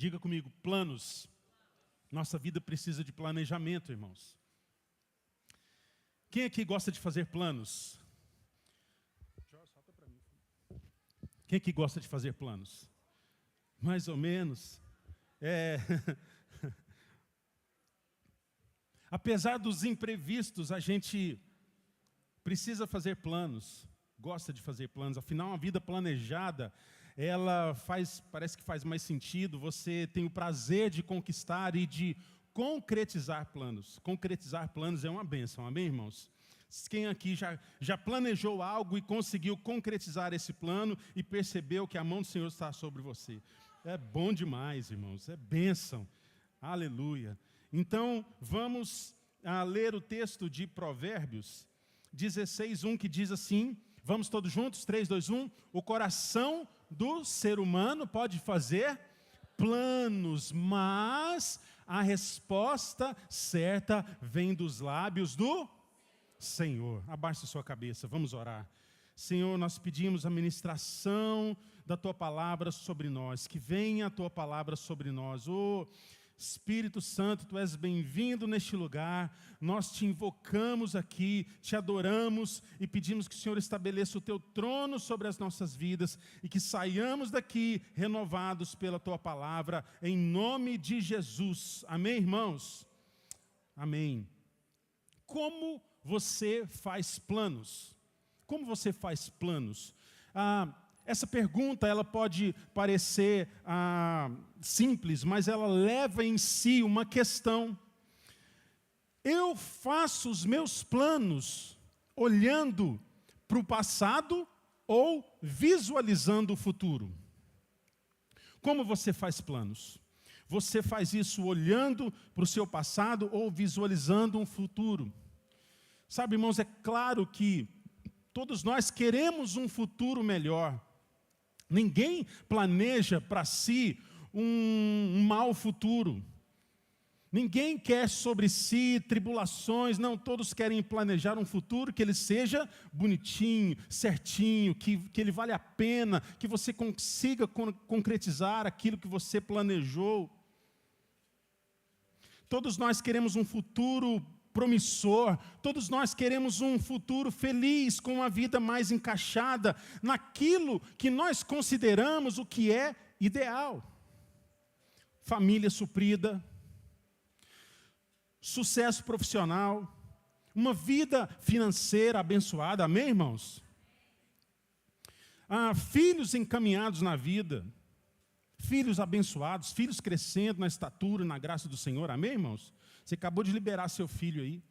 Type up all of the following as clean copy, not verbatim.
Diga comigo, planos. Nossa vida precisa de planejamento, irmãos. Quem aqui gosta de fazer planos? Quem aqui gosta de fazer planos? Mais ou menos. Apesar dos imprevistos, a gente precisa fazer planos. Gosta de fazer planos. Afinal, uma vida planejada, parece que faz mais sentido. Você tem o prazer de conquistar e de concretizar planos. Concretizar planos é uma bênção, amém, irmãos? Quem aqui já planejou algo e conseguiu concretizar esse plano e percebeu que a mão do Senhor está sobre você? É bom demais, irmãos, é bênção. Aleluia. Então, vamos ler o texto de Provérbios 16:1, que diz assim, vamos todos juntos, 3, 2, 1. O coração do ser humano pode fazer planos, mas a resposta certa vem dos lábios do Senhor. Abaixe sua cabeça, vamos orar. Senhor, nós pedimos a ministração da Tua Palavra sobre nós, que venha a Tua Palavra sobre nós. Espírito Santo, Tu és bem-vindo neste lugar, nós Te invocamos aqui, Te adoramos e pedimos que o Senhor estabeleça o Teu trono sobre as nossas vidas e que saiamos daqui renovados pela Tua Palavra, em nome de Jesus. Amém, irmãos? Amém. Como você faz planos? Como você faz planos? Essa pergunta ela pode parecer simples, mas ela leva em si uma questão. Eu faço os meus planos olhando para o passado ou visualizando o futuro? Como você faz planos? Você faz isso olhando para o seu passado ou visualizando um futuro? Sabe, irmãos, é claro que todos nós queremos um futuro melhor. Ninguém planeja para si um mau futuro. Ninguém quer sobre si tribulações. Não, todos querem planejar um futuro que ele seja bonitinho, certinho, que ele vale a pena, que você consiga concretizar aquilo que você planejou. Todos nós queremos um futuro promissor, todos nós queremos um futuro feliz, com uma vida mais encaixada naquilo que nós consideramos o que é ideal. Família suprida, sucesso profissional, uma vida financeira abençoada, amém, irmãos? Filhos encaminhados na vida, filhos abençoados, filhos crescendo na estatura e na graça do Senhor, amém, irmãos? Você acabou de liberar seu filho aí.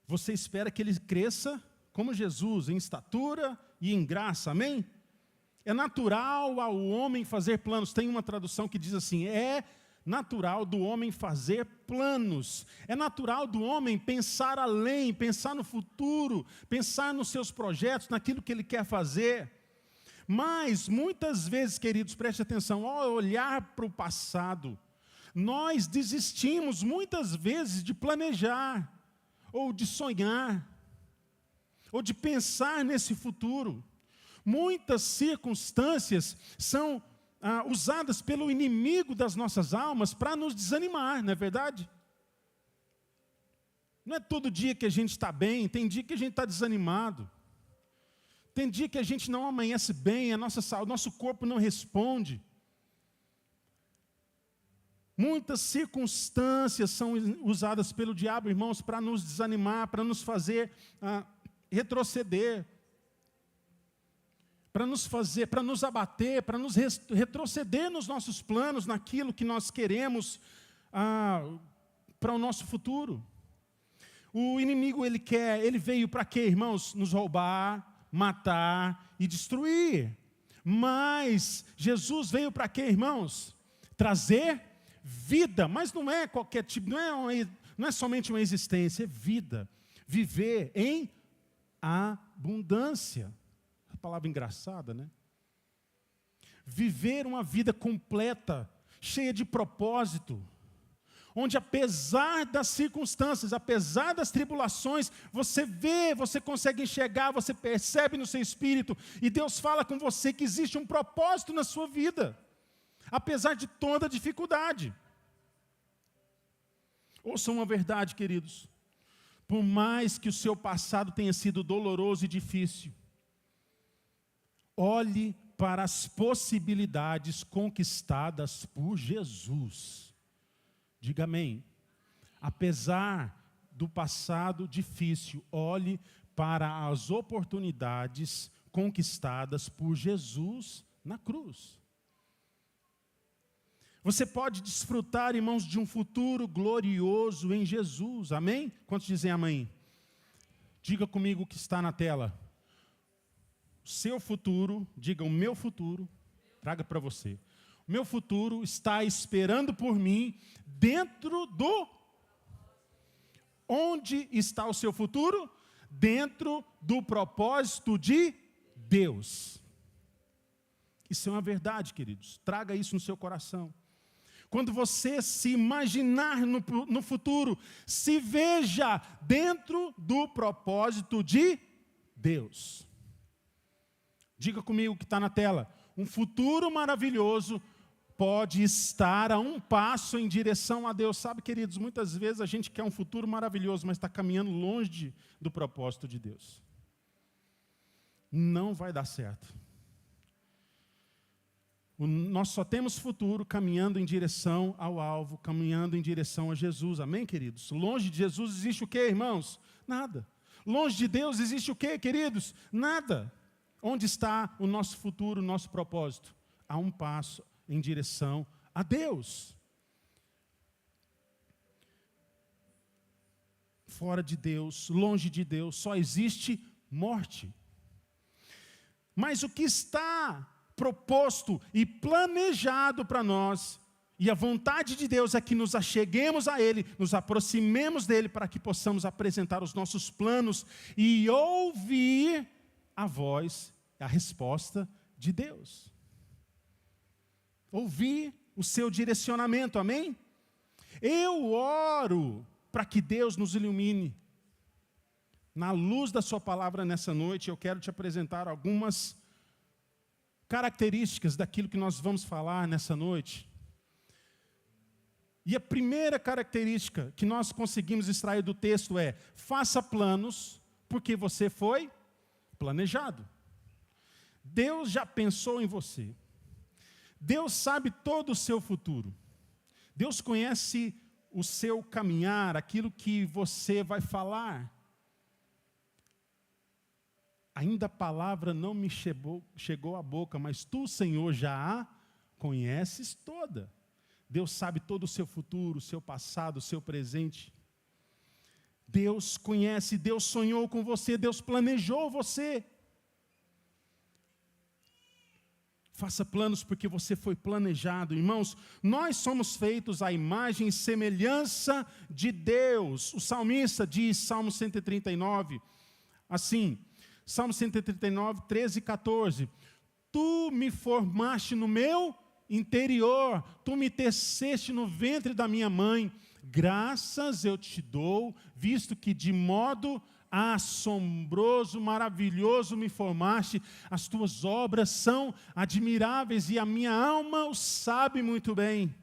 Você espera que ele cresça como Jesus, em estatura e em graça, amém? É natural ao homem fazer planos. Tem uma tradução que diz assim, é natural do homem fazer planos. É natural do homem pensar além, pensar no futuro, pensar nos seus projetos, naquilo que ele quer fazer. Mas, muitas vezes, queridos, preste atenção, ao olhar para o passado, nós desistimos muitas vezes de planejar, ou de sonhar, ou de pensar nesse futuro. Muitas circunstâncias são usadas pelo inimigo das nossas almas para nos desanimar, não é verdade? Não é todo dia que a gente está bem, tem dia que a gente está desanimado. Tem dia que a gente não amanhece bem, a nossa saúde, nosso corpo não responde. Muitas circunstâncias são usadas pelo diabo, irmãos, para nos desanimar, para nos fazer retroceder, para nos abater, para nos retroceder nos nossos planos, naquilo que nós queremos para o nosso futuro. O inimigo, ele veio para quê, irmãos? Nos roubar, matar e destruir. Mas Jesus veio para quê, irmãos? Trazer vida, mas não é qualquer tipo, não é somente uma existência, é vida. Viver em abundância. A palavra engraçada, né? Viver uma vida completa, cheia de propósito, onde apesar das circunstâncias, apesar das tribulações, você vê, você consegue enxergar, você percebe no seu espírito, e Deus fala com você que existe um propósito na sua vida. apesar de toda dificuldade. Ouçam uma verdade, queridos. Por mais que o seu passado tenha sido doloroso e difícil, olhe para as possibilidades conquistadas por Jesus. Diga amém. Apesar do passado difícil, olhe para as oportunidades conquistadas por Jesus na cruz. Você pode desfrutar, irmãos, de um futuro glorioso em Jesus. Amém? Quantos dizem amém? Diga comigo o que está na tela. O seu futuro, diga o meu futuro, traga para você. O meu futuro está esperando por mim dentro do... Onde está o seu futuro? Dentro do propósito de Deus. Isso é uma verdade, queridos. Traga isso no seu coração. Quando você se imaginar no futuro, se veja dentro do propósito de Deus. Diga comigo o que está na tela. Um futuro maravilhoso pode estar a um passo em direção a Deus. Sabe, queridos, muitas vezes a gente quer um futuro maravilhoso, mas está caminhando longe do propósito de Deus. Não vai dar certo. Nós só temos futuro caminhando em direção ao alvo, caminhando em direção a Jesus. Amém, queridos? Longe de Jesus existe o quê, irmãos? Nada. Longe de Deus existe o quê, queridos? Nada. Onde está o nosso futuro, o nosso propósito? A um passo em direção a Deus. Fora de Deus, longe de Deus, só existe morte. Mas o que está proposto e planejado para nós, e a vontade de Deus é que nos acheguemos a Ele, nos aproximemos dEle, para que possamos apresentar os nossos planos e ouvir a voz, a resposta de Deus. Ouvir o seu direcionamento, amém? Eu oro para que Deus nos ilumine. Na luz da sua palavra nessa noite, eu quero te apresentar algumas características daquilo que nós vamos falar nessa noite. E a primeira característica que nós conseguimos extrair do texto é: faça planos, porque você foi planejado. Deus já pensou em você. Deus sabe todo o seu futuro. Deus conhece o seu caminhar, aquilo que você vai falar. Ainda a palavra não me chegou à boca, mas tu, Senhor, já a conheces toda. Deus sabe todo o seu futuro, o seu passado, o seu presente. Deus conhece, Deus sonhou com você, Deus planejou você. Faça planos porque você foi planejado. Irmãos, nós somos feitos à imagem e semelhança de Deus. O salmista diz, Salmo 139, assim, Salmo 139, 13 e 14. Tu me formaste no meu interior, tu me teceste no ventre da minha mãe. Graças eu te dou, visto que de modo assombroso, maravilhoso me formaste, as tuas obras são admiráveis e a minha alma o sabe muito bem.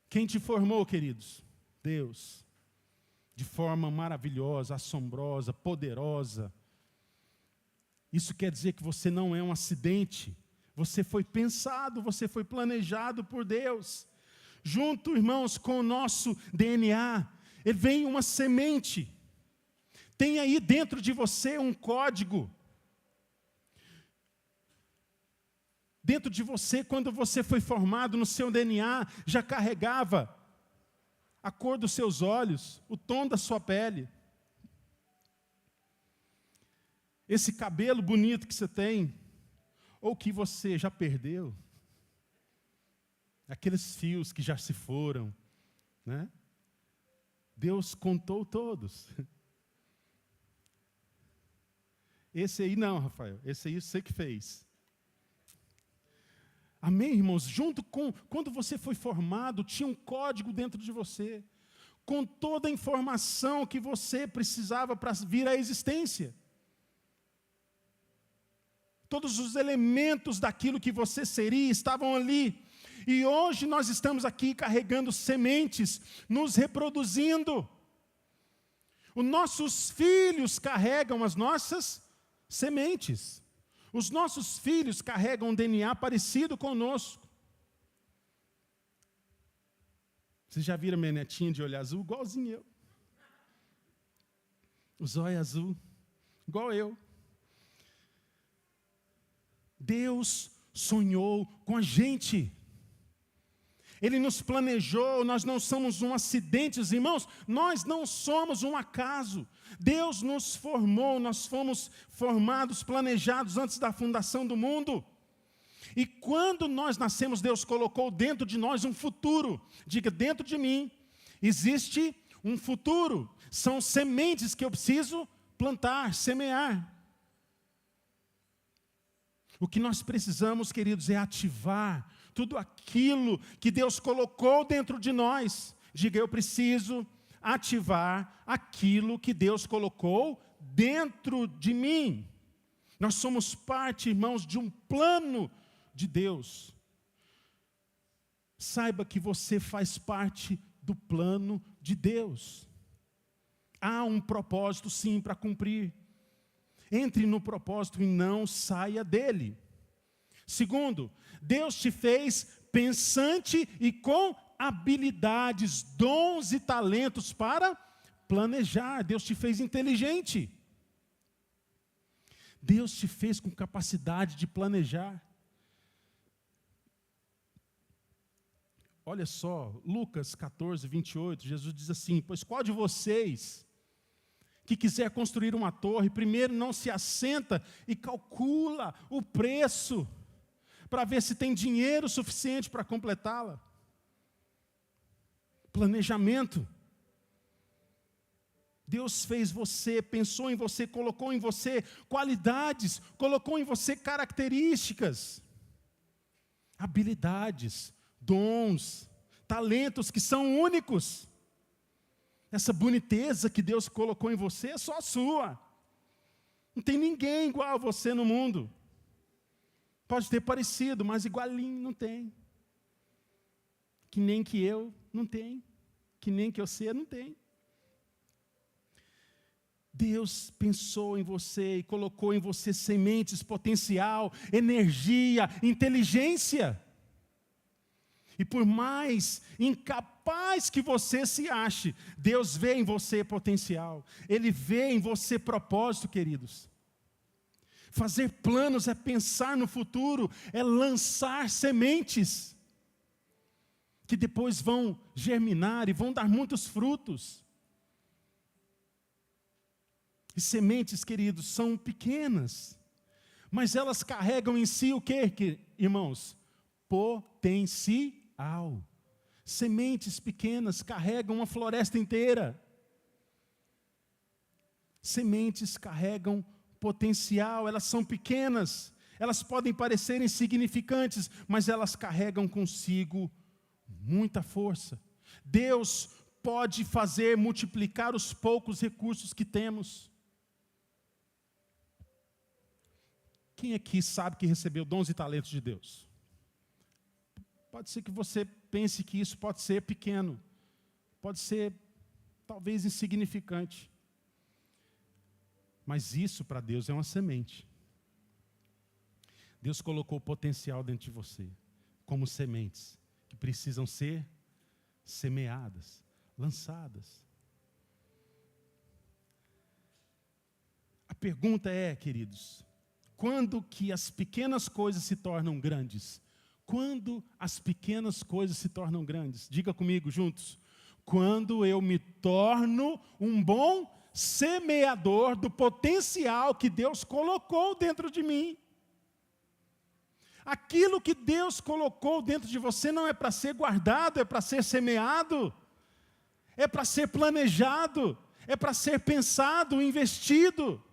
Quem te formou, queridos? Deus. De forma maravilhosa, assombrosa, poderosa. Isso quer dizer que você não é um acidente. Você foi pensado, você foi planejado por Deus. Junto, irmãos, com o nosso DNA, vem uma semente. Tem aí dentro de você um código. Dentro de você, quando você foi formado no seu DNA, já carregava a cor dos seus olhos, o tom da sua pele. Esse cabelo bonito que você tem, ou que você já perdeu. Aqueles fios que já se foram, né? Deus contou todos. Esse aí não, Rafael, esse aí você que fez. Amém, irmãos? Junto com, quando você foi formado, tinha um código dentro de você, com toda a informação que você precisava para vir à existência. todos os elementos daquilo que você seria estavam ali. E hoje nós estamos aqui carregando sementes, nos reproduzindo. Os nossos filhos carregam as nossas sementes. Os nossos filhos carregam um DNA parecido conosco. Vocês já viram minha netinha de olho azul? Igualzinho eu. Os olhos azul, igual eu. Deus sonhou com a gente. Ele nos planejou, nós não somos um acidente, irmãos, nós não somos um acaso. Deus nos formou, nós fomos formados, planejados antes da fundação do mundo. E quando nós nascemos, Deus colocou dentro de nós um futuro. Diga, dentro de mim existe um futuro. São sementes que eu preciso plantar, semear. O que nós precisamos, queridos, é ativar tudo aquilo que Deus colocou dentro de nós. Diga, eu preciso ativar aquilo que Deus colocou dentro de mim. Nós somos parte, irmãos, de um plano de Deus. Saiba que você faz parte do plano de Deus. Há um propósito, sim, para cumprir. Entre no propósito e não saia dele. Segundo, Deus te fez pensante e com habilidades, dons e talentos para planejar. Deus te fez inteligente. Deus te fez com capacidade de planejar. Olha só, Lucas 14, 28, Jesus diz assim: pois qual de vocês que quiser construir uma torre, primeiro não se assenta e calcula o preço, para ver se tem dinheiro suficiente para completá-la? Planejamento. Deus fez você, pensou em você, colocou em você qualidades, colocou em você características, habilidades, dons, talentos que são únicos. Essa boniteza que Deus colocou em você é só sua. Não tem ninguém igual a você no mundo. Pode ter parecido, mas igualinho não tem. Que nem que eu, não tem. Que nem que você, não tem. Deus pensou em você e colocou em você sementes, potencial, energia, inteligência. E por mais incapaz que você se ache, Deus vê em você potencial. Ele vê em você propósito, queridos. Fazer planos é pensar no futuro, é lançar sementes, que depois vão germinar e vão dar muitos frutos. E sementes, queridos, são pequenas, mas elas carregam em si o quê, irmãos? Potencial. Sementes pequenas carregam uma floresta inteira. Sementes carregam potencial, elas são pequenas, elas podem parecer insignificantes, mas elas carregam consigo muita força. Deus pode fazer multiplicar os poucos recursos que temos. Quem aqui sabe que recebeu dons e talentos de Deus? Pode ser que você pense que isso pode ser pequeno, pode ser talvez insignificante. Mas isso para Deus é uma semente. Deus colocou potencial dentro de você, como sementes, que precisam ser semeadas, lançadas. A pergunta é, queridos, quando que as pequenas coisas se tornam grandes? Quando as pequenas coisas se tornam grandes? Diga comigo juntos. Quando eu me torno um bom semeador do potencial que Deus colocou dentro de mim. Aquilo que Deus colocou dentro de você não é para ser guardado, é para ser semeado, é para ser planejado, é para ser pensado, investido,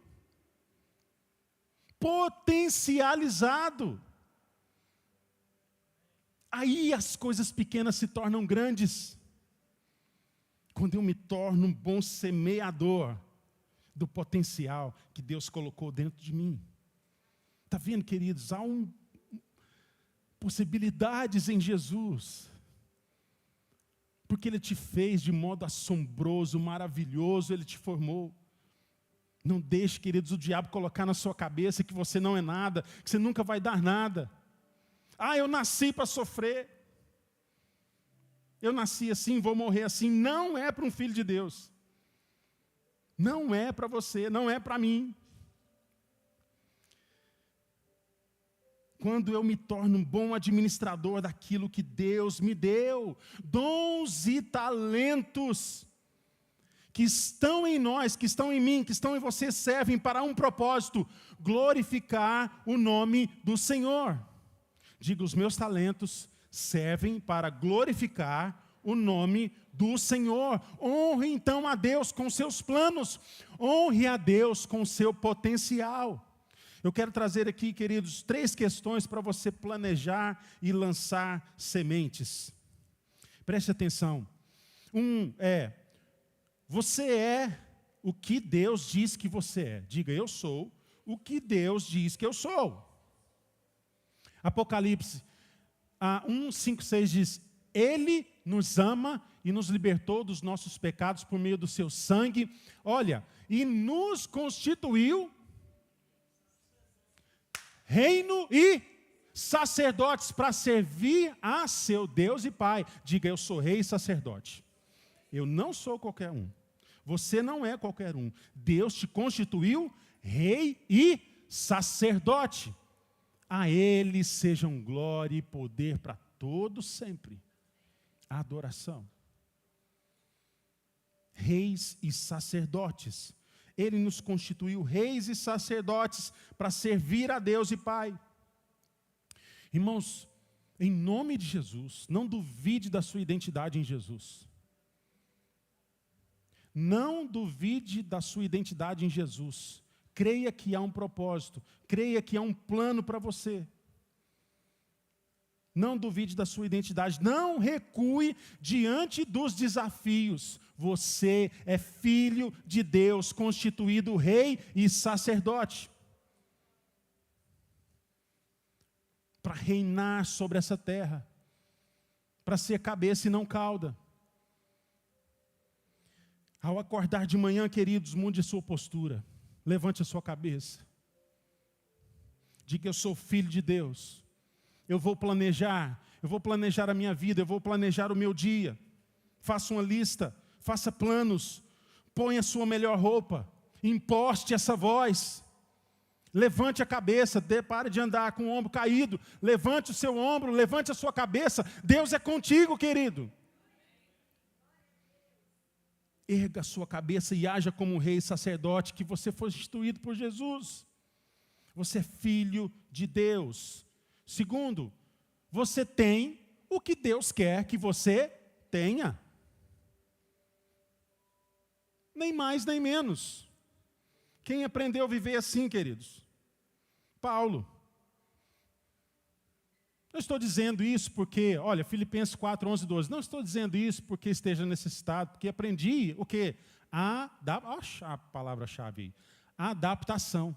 potencializado. Aí as coisas pequenas se tornam grandes. Quando eu me torno um bom semeador do potencial que Deus colocou dentro de mim. Está vendo, queridos? Há possibilidades em Jesus. Porque Ele te fez de modo assombroso, maravilhoso, Ele te formou. Não deixe, queridos, o diabo colocar na sua cabeça que você não é nada, que você nunca vai dar nada. Ah, eu nasci para sofrer. Eu nasci assim, vou morrer assim. Não é para um filho de Deus. Não é para você, não é para mim. Quando eu me torno um bom administrador daquilo que Deus me deu, dons e talentos que estão em nós, que estão em mim, que estão em você, servem para um propósito: glorificar o nome do Senhor. Diga, os meus talentos servem para glorificar o nome do Senhor. Honre então a Deus com seus planos, honre a Deus com seu potencial. Eu quero trazer aqui, queridos, 3 questões para você planejar e lançar sementes. Preste atenção. Você é o que Deus diz que você é. Diga, eu sou o que Deus diz que eu sou. Apocalipse 1, 5, 6 diz: Ele nos ama e nos libertou dos nossos pecados por meio do seu sangue. Olha, e nos constituiu reino e sacerdotes para servir a seu Deus e Pai. Diga, eu sou rei e sacerdote. Eu não sou qualquer um. Você não é qualquer um. Deus te constituiu rei e sacerdote. A Ele sejam glória e poder para todos sempre. Adoração. Reis e sacerdotes. Ele nos constituiu reis e sacerdotes para servir a Deus e Pai. Irmãos, em nome de Jesus, não duvide da sua identidade em Jesus. Não duvide da sua identidade em Jesus. Creia que há um propósito, creia que há um plano para você. Não duvide da sua identidade, não recue diante dos desafios. Você é filho de Deus, constituído rei e sacerdote, para reinar sobre essa terra, para ser cabeça e não cauda. Ao acordar de manhã, queridos, mude a sua postura, levante a sua cabeça, diga, eu sou filho de Deus. Eu vou planejar a minha vida, eu vou planejar o meu dia. Faça uma lista, faça planos, ponha a sua melhor roupa, imposte essa voz. Levante a cabeça, pare de andar com o ombro caído, levante o seu ombro, levante a sua cabeça. Deus é contigo, querido. Erga a sua cabeça e haja como um rei e sacerdote, que você foi instituído por Jesus. Você é filho de Deus. Segundo, você tem o que Deus quer que você tenha. Nem mais, nem menos. Quem aprendeu a viver assim, queridos? Paulo. Não estou dizendo isso porque, olha, Filipenses 4, 11, 12. Não estou dizendo isso porque esteja necessitado, porque aprendi o quê? A palavra-chave aí. Adaptação.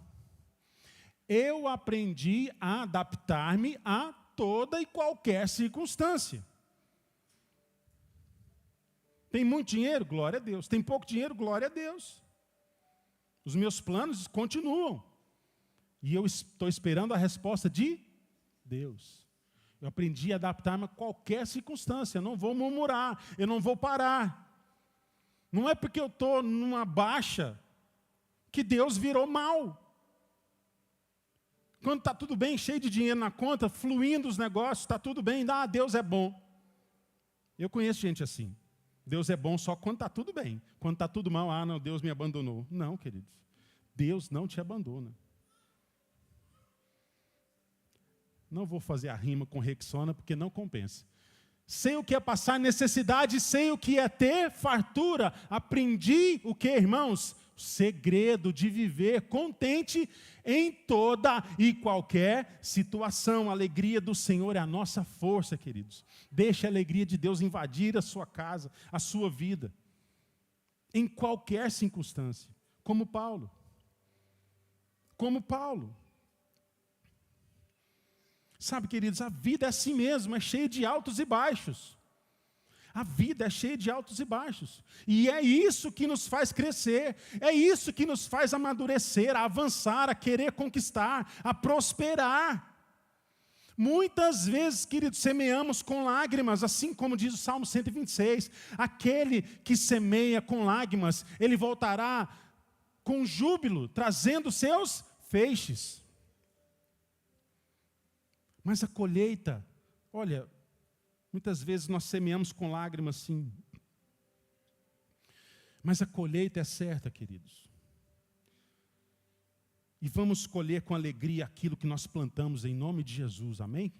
Eu aprendi a adaptar-me a toda e qualquer circunstância. Tem muito dinheiro? Glória a Deus. Tem pouco dinheiro? Glória a Deus. Os meus planos continuam. E eu estou esperando a resposta de Deus. Eu aprendi a adaptar-me a qualquer circunstância. Eu não vou murmurar, eu não vou parar. Não é porque eu estou numa baixa que Deus virou mal. Quando está tudo bem, cheio de dinheiro na conta, fluindo os negócios, está tudo bem, Deus é bom. Eu conheço gente assim. Deus é bom só quando está tudo bem. Quando está tudo mal, não, Deus me abandonou. Não, queridos. Deus não te abandona. Não vou fazer a rima com Rexona, porque não compensa. Sei o que é passar necessidade, sei o que é ter fartura. Aprendi o que, irmãos? O segredo de viver contente em toda e qualquer situação. A alegria do Senhor é a nossa força, queridos. Deixe a alegria de Deus invadir a sua casa, a sua vida. Em qualquer circunstância. Como Paulo. Como Paulo. Sabe, queridos, a vida é assim mesmo, é cheia de altos e baixos. A vida é cheia de altos e baixos. E é isso que nos faz crescer, é isso que nos faz amadurecer, a avançar, a querer conquistar, a prosperar. Muitas vezes, queridos, semeamos com lágrimas, assim como diz o Salmo 126. Aquele que semeia com lágrimas, ele voltará com júbilo, trazendo seus feixes. Mas a colheita, olha, muitas vezes nós semeamos com lágrimas, sim. Mas a colheita é certa, queridos. E vamos colher com alegria aquilo que nós plantamos em nome de Jesus, amém?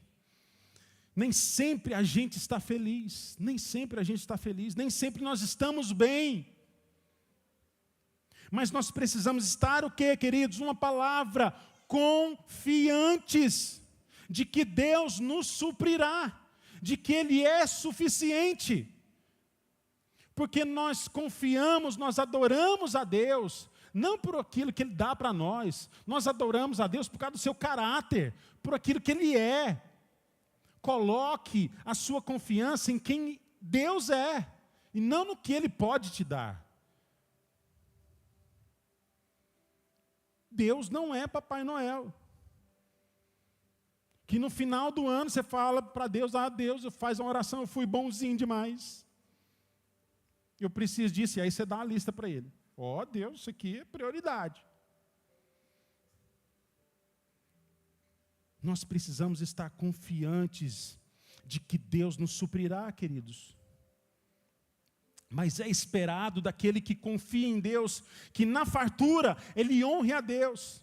Nem sempre a gente está feliz, nem sempre a gente está feliz, nem sempre nós estamos bem. Mas nós precisamos estar o quê, queridos? Uma palavra, confiantes de que Deus nos suprirá, de que Ele é suficiente. Porque nós confiamos, nós adoramos a Deus, não por aquilo que Ele dá para nós. Nós adoramos a Deus por causa do seu caráter, por aquilo que Ele é. Coloque a sua confiança em quem Deus é, e não no que Ele pode te dar. Deus não é Papai Noel. Que no final do ano você fala para Deus, Deus, faz uma oração, eu fui bonzinho demais. Eu preciso disso, e aí você dá uma lista para Ele. Deus, isso aqui é prioridade. Nós precisamos estar confiantes de que Deus nos suprirá, queridos. Mas é esperado daquele que confia em Deus, que na fartura ele honre a Deus,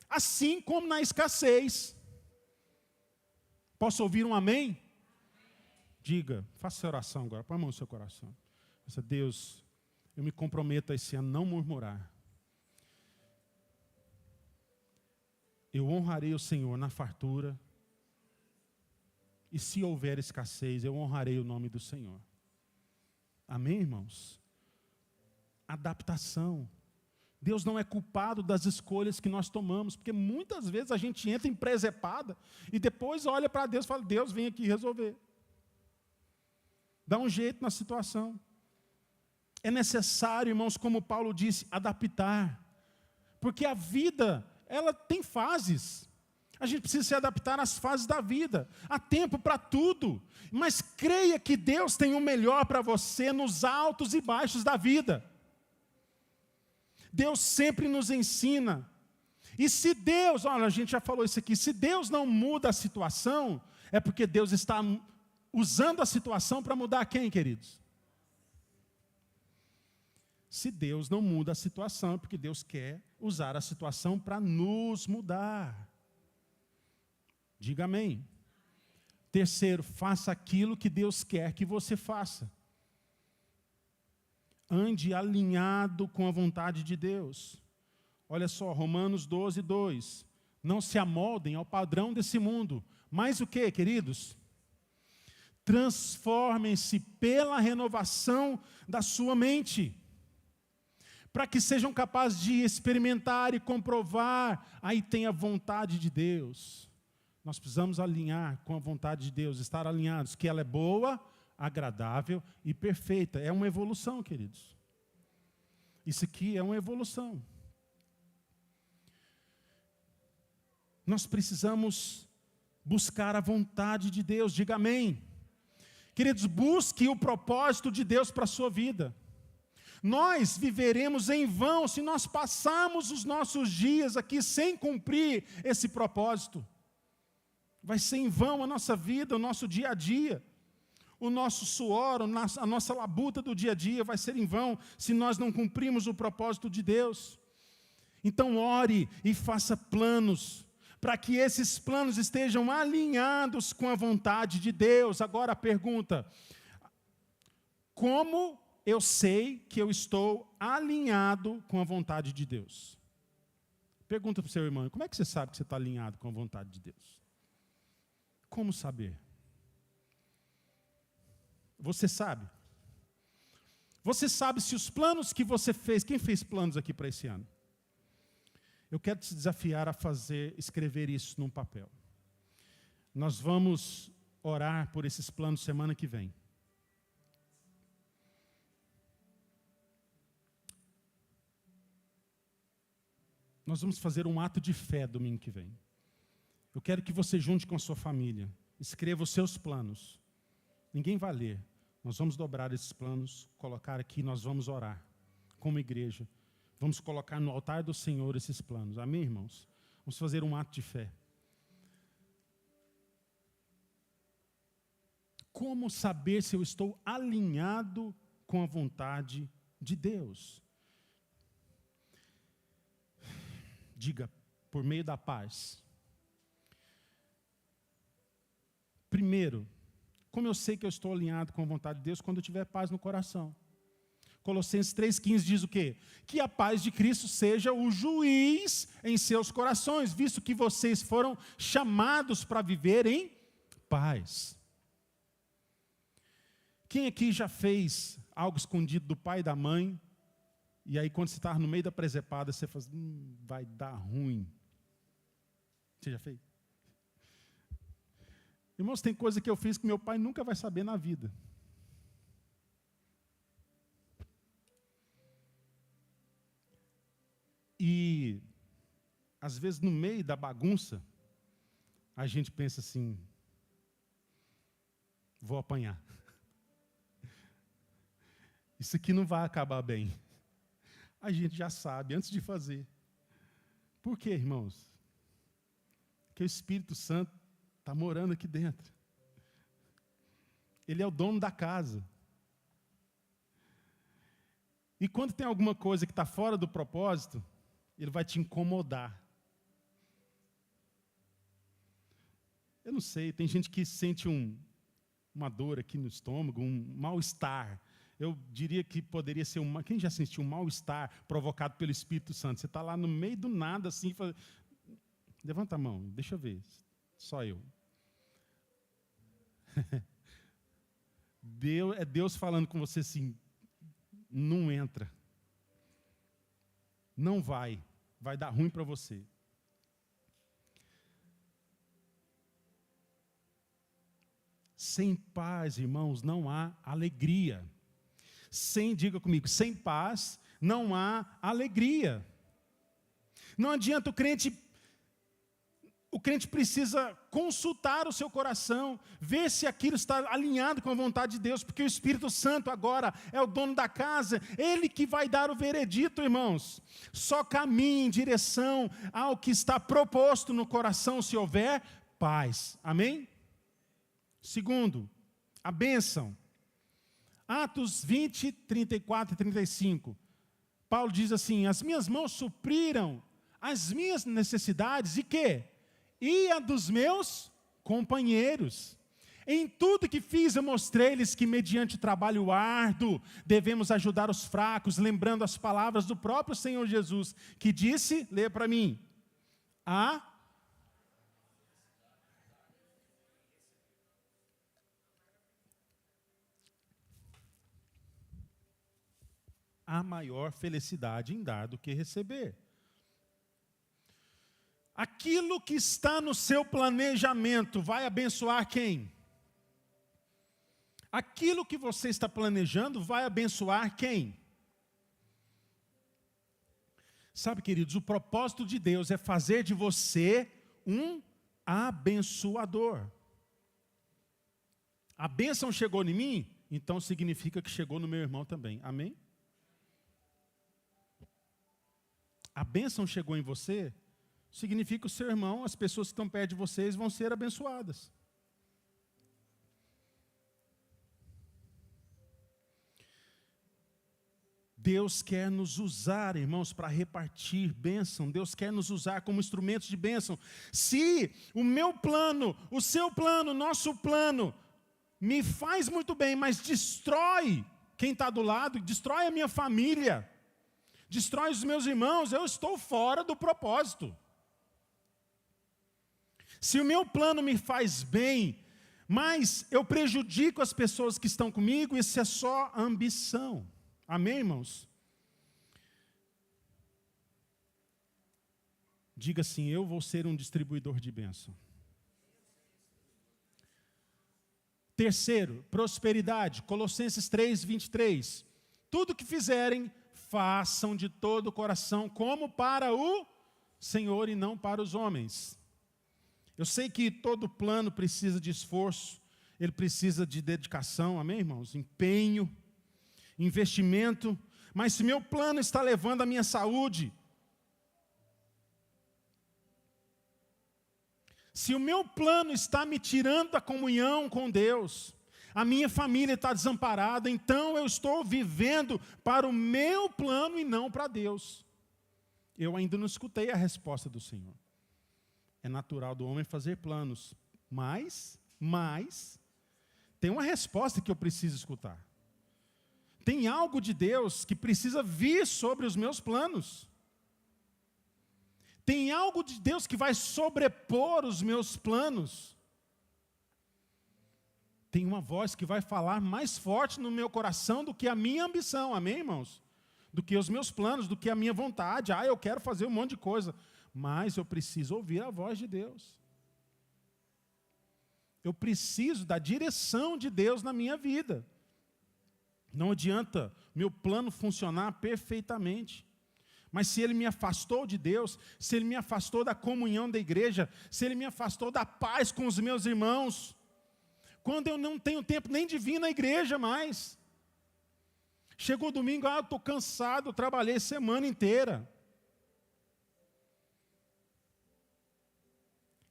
assim como na escassez. Posso ouvir um amém? Diga, faça essa oração agora, põe a mão no seu coração. Deus, eu me comprometo a esse ano não murmurar. Eu honrarei o Senhor na fartura. E se houver escassez, eu honrarei o nome do Senhor. Amém, irmãos? Adaptação. Deus não é culpado das escolhas que nós tomamos, porque muitas vezes a gente entra em presepada e depois olha para Deus e fala, Deus, vem aqui resolver. Dá um jeito na situação. É necessário, irmãos, como Paulo disse, adaptar. Porque a vida, ela tem fases. A gente precisa se adaptar às fases da vida. Há tempo para tudo. Mas creia que Deus tem o melhor para você nos altos e baixos da vida. Deus sempre nos ensina. E se Deus, olha, a gente já falou isso aqui, se Deus não muda a situação, é porque Deus está usando a situação para mudar quem, queridos? Se Deus não muda a situação, é porque Deus quer usar a situação para nos mudar. Diga amém. Terceiro, faça aquilo que Deus quer que você faça. Ande alinhado com a vontade de Deus. Olha só, Romanos 12, 2. Não se amoldem ao padrão desse mundo. Mas o que, queridos? Transformem-se pela renovação da sua mente, para que sejam capazes de experimentar e comprovar. Aí tem a vontade de Deus. Nós precisamos alinhar com a vontade de Deus, estar alinhados, que ela é boa, agradável e perfeita. É uma evolução, queridos. Isso aqui é uma evolução. Nós precisamos buscar a vontade de Deus. Diga amém. Queridos, busque o propósito de Deus para a sua vida. Nós viveremos em vão se nós passarmos os nossos dias aqui sem cumprir esse propósito. Vai ser em vão a nossa vida, o nosso dia a dia. O nosso suor, a nossa labuta do dia a dia vai ser em vão se nós não cumprirmos o propósito de Deus. Então ore e faça planos, para que esses planos estejam alinhados com a vontade de Deus. Agora a pergunta, como eu sei que eu estou alinhado com a vontade de Deus? Pergunta para o seu irmão, como é que você sabe que você está alinhado com a vontade de Deus? Como saber? Você sabe? Você sabe se os planos que você fez, quem fez planos aqui para esse ano? Eu quero te desafiar a escrever isso num papel. Nós vamos orar por esses planos semana que vem. Nós vamos fazer um ato de fé domingo que vem. Eu quero que você junte com a sua família. Escreva os seus planos. Ninguém vai ler. Nós vamos dobrar esses planos, colocar aqui, nós vamos orar como igreja. Vamos colocar no altar do Senhor esses planos. Amém, irmãos? Vamos fazer um ato de fé. Como saber se eu estou alinhado com a vontade de Deus? Diga, por meio da paz. Primeiro, como eu sei que eu estou alinhado com a vontade de Deus? Quando eu tiver paz no coração. Colossenses 3,15 diz o quê? Que a paz de Cristo seja o juiz em seus corações, visto que vocês foram chamados para viver em paz. Quem aqui já fez algo escondido do pai e da mãe, e aí quando você está no meio da presepada, você fala, vai dar ruim. Você já fez? Irmãos, tem coisa que eu fiz que meu pai nunca vai saber na vida. E, às vezes, no meio da bagunça, a gente pensa assim, vou apanhar. Isso aqui não vai acabar bem. A gente já sabe, antes de fazer. Por quê, irmãos? Porque o Espírito Santo está morando aqui dentro. Ele é o dono da casa. E quando tem alguma coisa que está fora do propósito, ele vai te incomodar. Eu não sei, tem gente que sente uma dor aqui no estômago, um mal-estar. Eu diria que poderia ser quem já sentiu um mal-estar provocado pelo Espírito Santo? Você está lá no meio do nada, assim, levanta a mão, deixa eu ver. Só eu. Deus falando com você assim, não entra. Não vai dar ruim para você. Sem paz, irmãos, não há alegria. Diga comigo, sem paz não há alegria. Não adianta o crente precisa consultar o seu coração, ver se aquilo está alinhado com a vontade de Deus, porque o Espírito Santo agora é o dono da casa, ele que vai dar o veredito, irmãos. Só caminhe em direção ao que está proposto no coração, se houver paz. Amém? Segundo, a bênção. Atos 20, 34 e 35. Paulo diz assim, as minhas mãos supriram as minhas necessidades e quê? E a dos meus companheiros. Em tudo que fiz, eu mostrei-lhes que, mediante o trabalho árduo, devemos ajudar os fracos, lembrando as palavras do próprio Senhor Jesus, que disse, leia para mim, há maior felicidade em dar do que receber. Aquilo que está no seu planejamento vai abençoar quem? Aquilo que você está planejando vai abençoar quem? Sabe, queridos, o propósito de Deus é fazer de você um abençoador. A bênção chegou em mim, então significa que chegou no meu irmão também. Amém? A bênção chegou em você, significa que o seu irmão, as pessoas que estão perto de vocês vão ser abençoadas. Deus quer nos usar, irmãos, para repartir bênção. Deus quer nos usar como instrumentos de bênção. Se o meu plano, o seu plano, o nosso plano, me faz muito bem, mas destrói quem está do lado, destrói a minha família, destrói os meus irmãos, eu estou fora do propósito. Se o meu plano me faz bem, mas eu prejudico as pessoas que estão comigo, isso é só ambição. Amém, irmãos? Diga assim, eu vou ser um distribuidor de bênção. Terceiro, prosperidade. Colossenses 3, 23. Tudo que fizerem, façam de todo o coração, como para o Senhor e não para os homens. Eu sei que todo plano precisa de esforço, ele precisa de dedicação, amém, irmãos? Empenho, investimento. Mas se meu plano está levando a minha saúde, se o meu plano está me tirando da comunhão com Deus, a minha família está desamparada, então eu estou vivendo para o meu plano e não para Deus. Eu ainda não escutei a resposta do Senhor. É natural do homem fazer planos, mas tem uma resposta que eu preciso escutar. Tem algo de Deus que precisa vir sobre os meus planos. Tem algo de Deus que vai sobrepor os meus planos. Tem uma voz que vai falar mais forte no meu coração do que a minha ambição, amém, irmãos? Do que os meus planos, do que a minha vontade. Eu quero fazer um monte de coisa, mas eu preciso ouvir a voz de Deus. Eu preciso da direção de Deus na minha vida. Não adianta meu plano funcionar perfeitamente. Mas se ele me afastou de Deus, se ele me afastou da comunhão da igreja, se ele me afastou da paz com os meus irmãos, quando eu não tenho tempo nem de vir na igreja mais. Chegou domingo, eu estou cansado, trabalhei a semana inteira.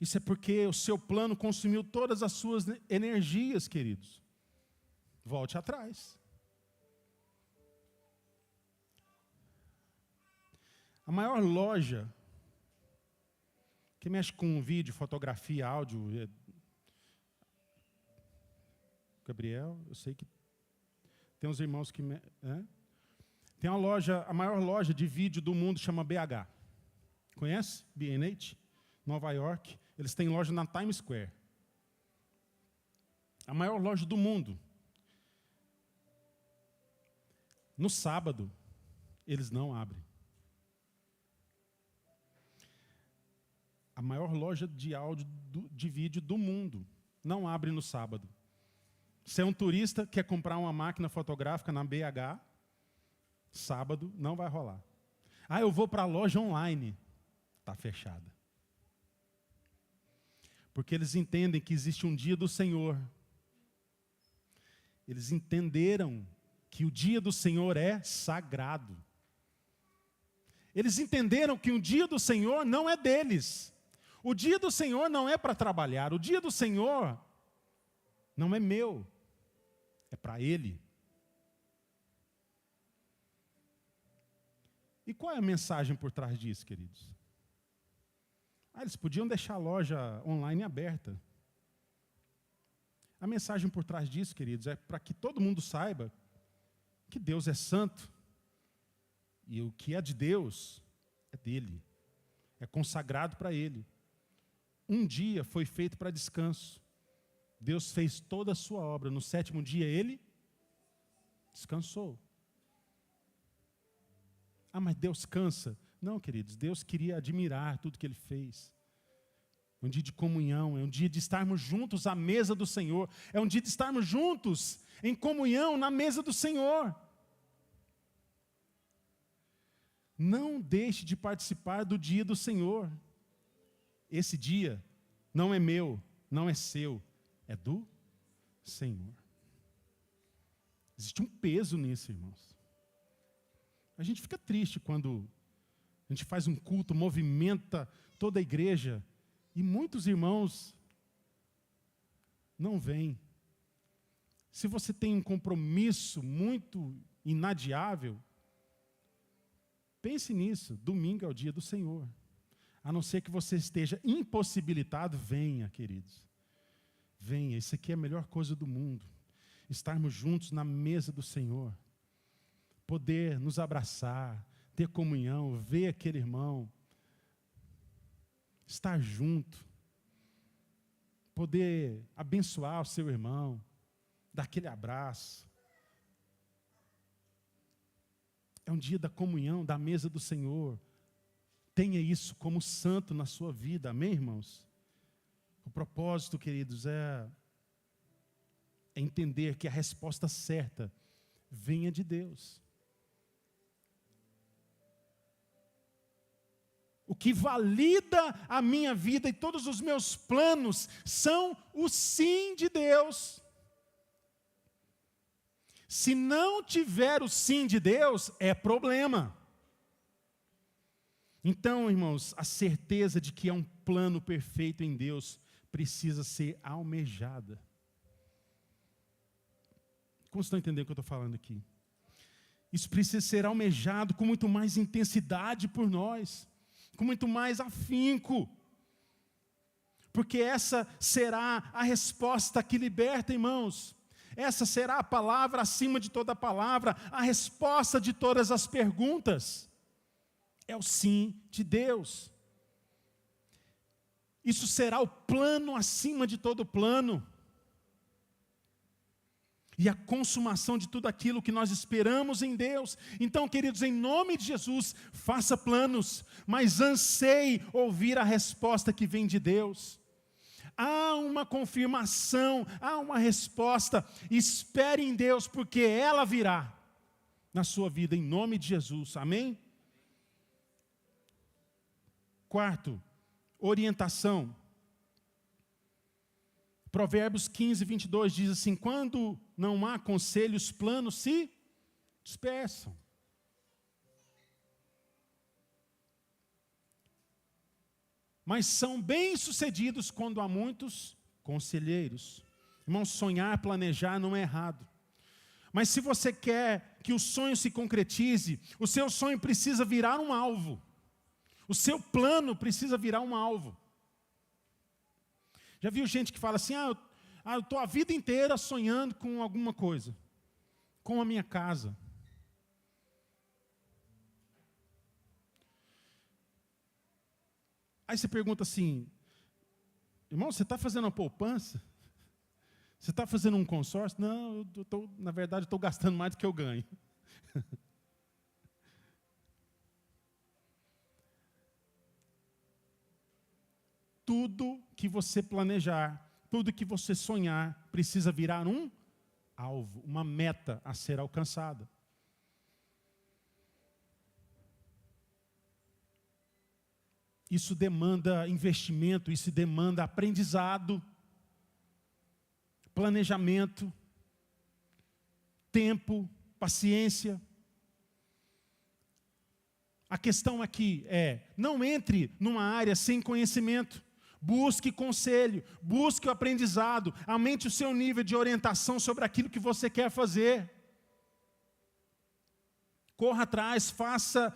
Isso é porque o seu plano consumiu todas as suas energias, queridos. Volte atrás. A maior loja que mexe com vídeo, fotografia, áudio, Gabriel, eu sei que tem uns irmãos que... Tem uma loja, a maior loja de vídeo do mundo chama BH. Conhece? B&H, Nova York. Eles têm loja na Times Square. A maior loja do mundo. No sábado, eles não abrem. A maior loja de áudio, de vídeo do mundo, não abre no sábado. Se é um turista que quer comprar uma máquina fotográfica na BH, sábado não vai rolar. Eu vou para a loja online. Está fechada. Porque eles entendem que existe um dia do Senhor. Eles entenderam que o dia do Senhor é sagrado. Eles entenderam que o dia do Senhor não é deles. O dia do Senhor não é para trabalhar. O dia do Senhor não é meu. É para Ele. E qual é a mensagem por trás disso, queridos? Eles podiam deixar a loja online aberta. A mensagem por trás disso, queridos, é para que todo mundo saiba que Deus é santo. E o que é de Deus é dele. É consagrado para Ele. Um dia foi feito para descanso. Deus fez toda a sua obra. No 7º dia, Ele descansou. Mas Deus cansa. Não, queridos, Deus queria admirar tudo que Ele fez. É um dia de comunhão, é um dia de estarmos juntos à mesa do Senhor. É um dia de estarmos juntos em comunhão na mesa do Senhor. Não deixe de participar do dia do Senhor. Esse dia não é meu, não é seu, é do Senhor. Existe um peso nisso, irmãos. A gente fica triste quando a gente faz um culto, movimenta toda a igreja e muitos irmãos não vêm. Se você tem um compromisso muito inadiável, pense nisso, domingo é o dia do Senhor. A não ser que você esteja impossibilitado, venha, queridos. Venha, isso aqui é a melhor coisa do mundo. Estarmos juntos na mesa do Senhor. Poder nos abraçar, ter comunhão, ver aquele irmão. Estar junto. Poder abençoar o seu irmão. Dar aquele abraço. É um dia da comunhão, da mesa do Senhor. Tenha isso como santo na sua vida, amém, irmãos? O propósito, queridos, é é entender que a resposta certa venha de Deus. O que valida a minha vida e todos os meus planos são o sim de Deus. Se não tiver o sim de Deus, é problema. Então, irmãos, a certeza de que há um plano perfeito em Deus precisa ser almejada. Como vocês estão entendendo o que eu estou falando aqui? Isso precisa ser almejado com muito mais intensidade por nós, com muito mais afinco. Porque essa será a resposta que liberta, irmãos. Essa será a palavra acima de toda palavra, a resposta de todas as perguntas. É o sim de Deus. Isso será o plano acima de todo plano. E a consumação de tudo aquilo que nós esperamos em Deus. Então, queridos, em nome de Jesus, faça planos, mas anseie ouvir a resposta que vem de Deus. Há uma confirmação, há uma resposta. Espere em Deus, porque ela virá na sua vida, em nome de Jesus. Amém? Quarto, orientação. Provérbios 15, 22 diz assim: quando não há conselho, os planos se dispersam. Mas são bem-sucedidos quando há muitos conselheiros. Irmãos, sonhar, planejar não é errado. Mas se você quer que o sonho se concretize, o seu sonho precisa virar um alvo. O seu plano precisa virar um alvo. Já viu gente que fala assim, eu estou a vida inteira sonhando com alguma coisa. Com a minha casa. Aí você pergunta assim, irmão, você está fazendo uma poupança? Você está fazendo um consórcio? Não, na verdade, estou gastando mais do que eu ganho. Tudo que você planejar, tudo que você sonhar, precisa virar um alvo, uma meta a ser alcançada. Isso demanda investimento, isso demanda aprendizado, planejamento, tempo, paciência. A questão aqui é, não entre numa área sem conhecimento. Busque conselho, busque o aprendizado, aumente o seu nível de orientação sobre aquilo que você quer fazer. Corra atrás, faça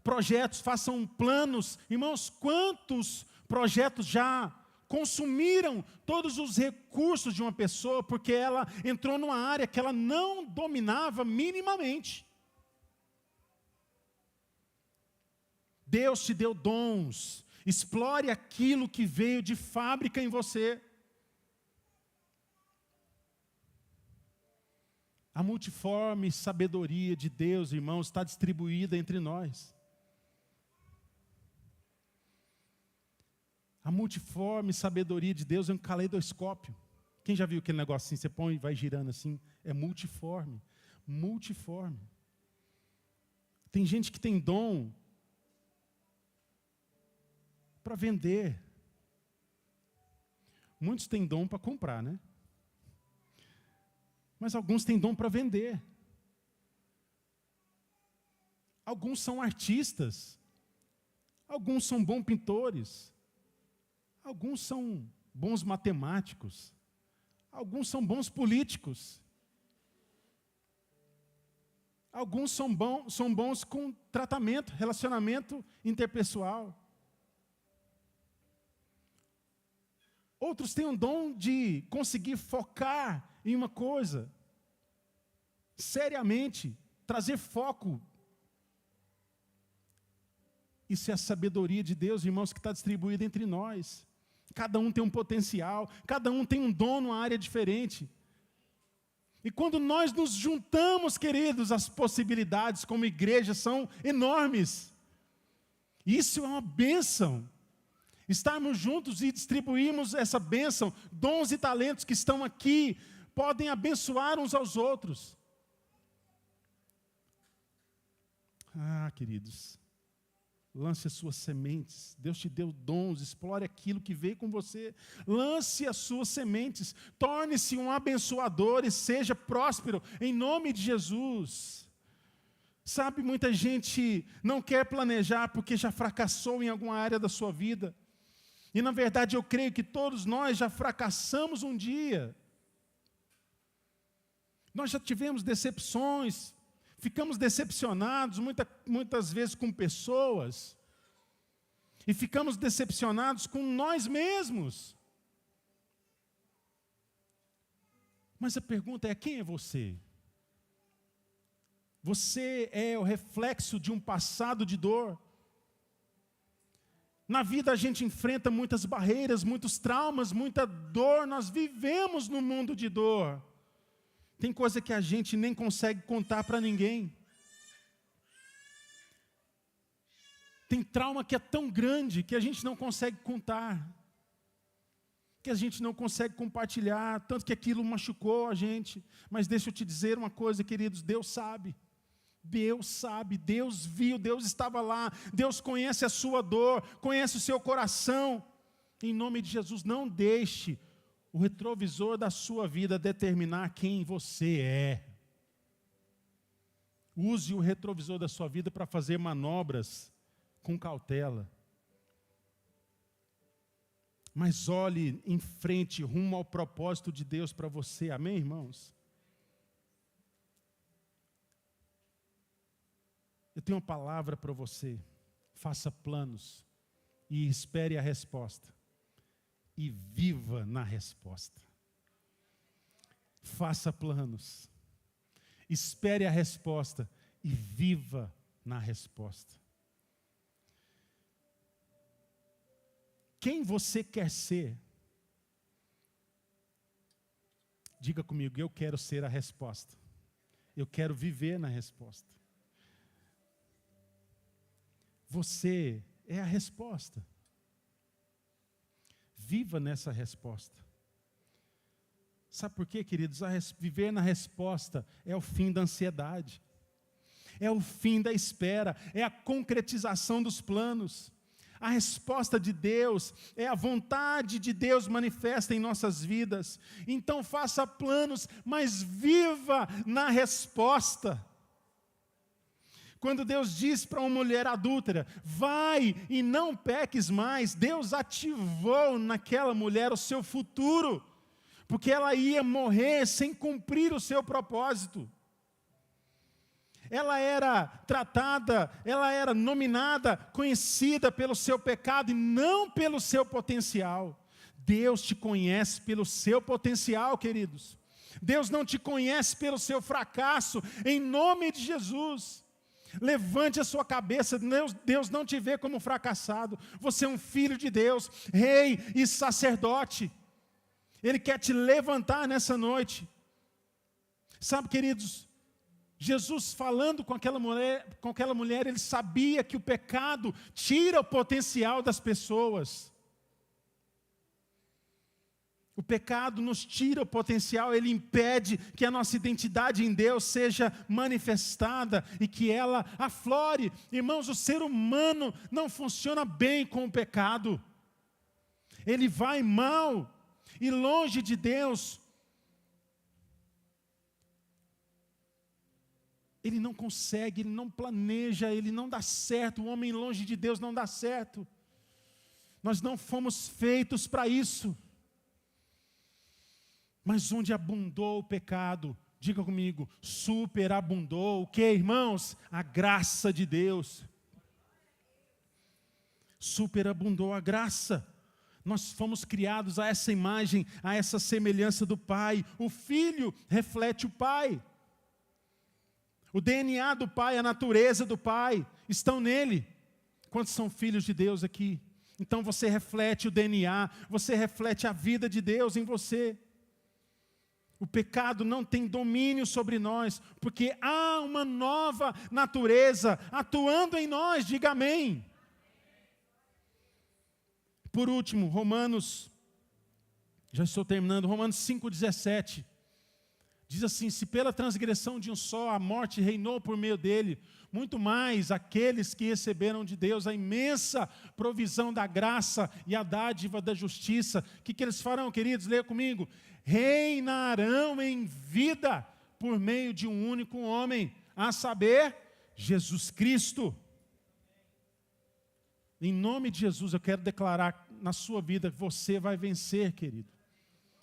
projetos, façam planos. Irmãos, quantos projetos já consumiram todos os recursos de uma pessoa porque ela entrou numa área que ela não dominava minimamente? Deus te deu dons. Explore aquilo que veio de fábrica em você. A multiforme sabedoria de Deus, irmãos, está distribuída entre nós. A multiforme sabedoria de Deus é um caleidoscópio. Quem já viu aquele negócio assim, você põe e vai girando assim? É multiforme. Multiforme. Tem gente que tem dom para vender. Muitos têm dom para comprar, né? Mas alguns têm dom para vender. Alguns são artistas. Alguns são bons pintores. Alguns são bons matemáticos. Alguns são bons políticos. Alguns são bons com tratamento, relacionamento interpessoal. Outros têm o dom de conseguir focar em uma coisa, seriamente, trazer foco. Isso é a sabedoria de Deus, irmãos, que está distribuída entre nós. Cada um tem um potencial, cada um tem um dom numa área diferente. E quando nós nos juntamos, queridos, as possibilidades como igreja são enormes. Isso é uma bênção. Estarmos juntos e distribuirmos essa bênção, dons e talentos que estão aqui podem abençoar uns aos outros. Queridos, lance as suas sementes. Deus te deu dons, explore aquilo que veio com você. Lance as suas sementes, torne-se um abençoador e seja próspero em nome de Jesus. Sabe, muita gente não quer planejar porque já fracassou em alguma área da sua vida. E na verdade eu creio que todos nós já fracassamos um dia. Nós já tivemos decepções, ficamos decepcionados muitas vezes com pessoas. E ficamos decepcionados com nós mesmos. Mas a pergunta é: quem é você? Você é o reflexo de um passado de dor. Na vida a gente enfrenta muitas barreiras, muitos traumas, muita dor. Nós vivemos num mundo de dor. Tem coisa que a gente nem consegue contar para ninguém. Tem trauma que é tão grande que a gente não consegue contar. Que a gente não consegue compartilhar, tanto que aquilo machucou a gente. Mas deixa eu te dizer uma coisa, queridos, Deus sabe. Deus sabe, Deus viu, Deus estava lá. Deus conhece a sua dor, conhece o seu coração. Em nome de Jesus, não deixe o retrovisor da sua vida determinar quem você é. Use o retrovisor da sua vida para fazer manobras com cautela. Mas olhe em frente, rumo ao propósito de Deus para você. Amém, irmãos? Eu tenho uma palavra para você. Faça planos e espere a resposta. E viva na resposta. Faça planos. Espere a resposta e viva na resposta. Quem você quer ser? Diga comigo: eu quero ser a resposta. Eu quero viver na resposta. Você é a resposta. Viva nessa resposta. Sabe por quê, queridos? Viver na resposta é o fim da ansiedade. É o fim da espera. É a concretização dos planos. A resposta de Deus é a vontade de Deus manifesta em nossas vidas. Então faça planos, mas viva na resposta. Quando Deus diz para uma mulher adúltera: vai e não peques mais, Deus ativou naquela mulher o seu futuro, porque ela ia morrer sem cumprir o seu propósito. Ela era tratada, ela era nominada, conhecida pelo seu pecado e não pelo seu potencial. Deus te conhece pelo seu potencial, queridos. Deus não te conhece pelo seu fracasso, em nome de Jesus. Levante a sua cabeça, Deus não te vê como fracassado. Você é um filho de Deus, rei e sacerdote. Ele quer te levantar nessa noite. Sabe, queridos, Jesus falando com aquela mulher, ele sabia que o pecado tira o potencial das pessoas. O pecado nos tira o potencial, ele impede que a nossa identidade em Deus seja manifestada e que ela aflore. Irmãos, o ser humano não funciona bem com o pecado. Ele vai mal e longe de Deus. Ele não consegue, ele não planeja, ele não dá certo. O homem longe de Deus não dá certo. Nós não fomos feitos para isso. Mas onde abundou o pecado, diga comigo, superabundou o que, irmãos? A graça de Deus. Superabundou a graça. Nós fomos criados a essa imagem, a essa semelhança do Pai. O Filho reflete o Pai. O DNA do Pai, a natureza do Pai, estão nele. Quantos são filhos de Deus aqui? Então você reflete o DNA, você reflete a vida de Deus em você. O pecado não tem domínio sobre nós, porque há uma nova natureza atuando em nós, diga amém. Por último, já estou terminando, Romanos 5,17. Diz assim: se pela transgressão de um só a morte reinou por meio dele, muito mais aqueles que receberam de Deus a imensa provisão da graça e a dádiva da justiça. O que eles farão, queridos? Leia comigo. Reinarão em vida por meio de um único homem, a saber, Jesus Cristo. Em nome de Jesus, eu quero declarar na sua vida que você vai vencer, querido.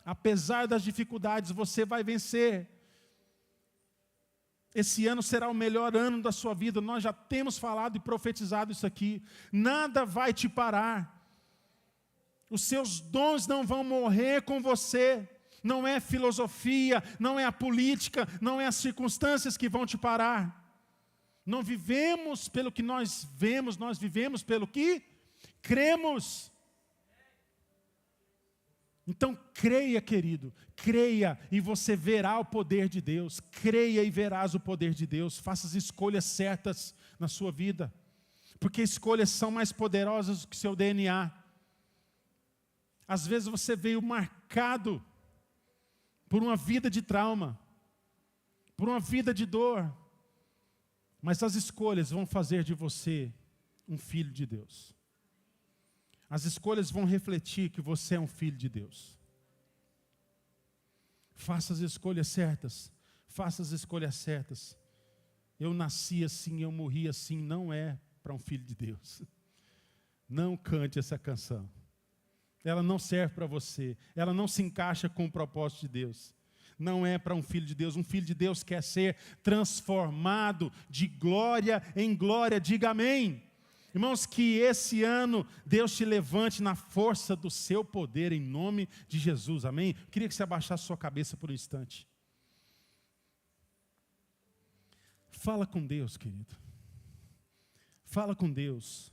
Apesar das dificuldades, você vai vencer. Esse ano será o melhor ano da sua vida. Nós já temos falado e profetizado isso aqui. Nada vai te parar. Os seus dons não vão morrer com você. Não é filosofia, não é a política, não é as circunstâncias que vão te parar. Não vivemos pelo que nós vemos, nós vivemos pelo que cremos. Então creia, querido, creia e você verá o poder de Deus. Creia e verás o poder de Deus. Faça as escolhas certas na sua vida, porque escolhas são mais poderosas do que seu DNA. Às vezes você veio marcado por uma vida de trauma, por uma vida de dor, mas as escolhas vão fazer de você um filho de Deus. As escolhas vão refletir que você é um filho de Deus. Faça as escolhas certas. Faça as escolhas certas. Eu nasci assim, eu morri assim, não é para um filho de Deus. Não cante essa canção. Ela não serve para você. Ela não se encaixa com o propósito de Deus. Não é para um filho de Deus. Um filho de Deus quer ser transformado de glória em glória. Diga amém. Irmãos, que esse ano Deus te levante na força do seu poder, em nome de Jesus, amém? Queria que você abaixasse sua cabeça por um instante. Fala com Deus, querido. Fala com Deus.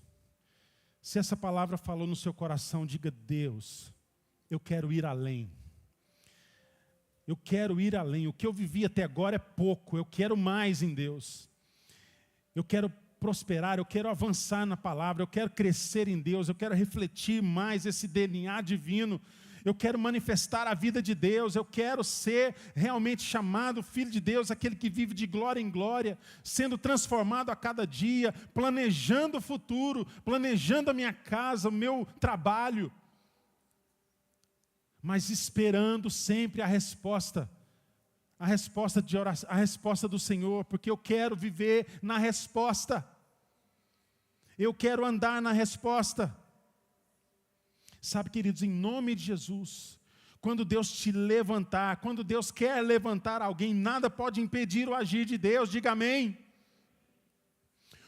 Se essa palavra falou no seu coração, diga: Deus, eu quero ir além. Eu quero ir além. O que eu vivi até agora é pouco. Eu quero mais em Deus. Eu quero prosperar, eu quero avançar na palavra, eu quero crescer em Deus, eu quero refletir mais esse DNA divino, eu quero manifestar a vida de Deus, eu quero ser realmente chamado filho de Deus, aquele que vive de glória em glória, sendo transformado a cada dia, planejando o futuro, planejando a minha casa, o meu trabalho, mas esperando sempre a resposta de oração, a resposta do Senhor, porque eu quero viver na resposta. Eu quero andar na resposta. Sabe, queridos, em nome de Jesus, quando Deus te levantar, quando Deus quer levantar alguém, nada pode impedir o agir de Deus. Diga amém.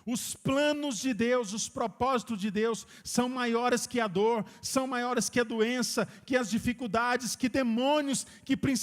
Os planos de Deus, os propósitos de Deus são maiores que a dor, são maiores que a doença, que as dificuldades, que demônios, que princípios.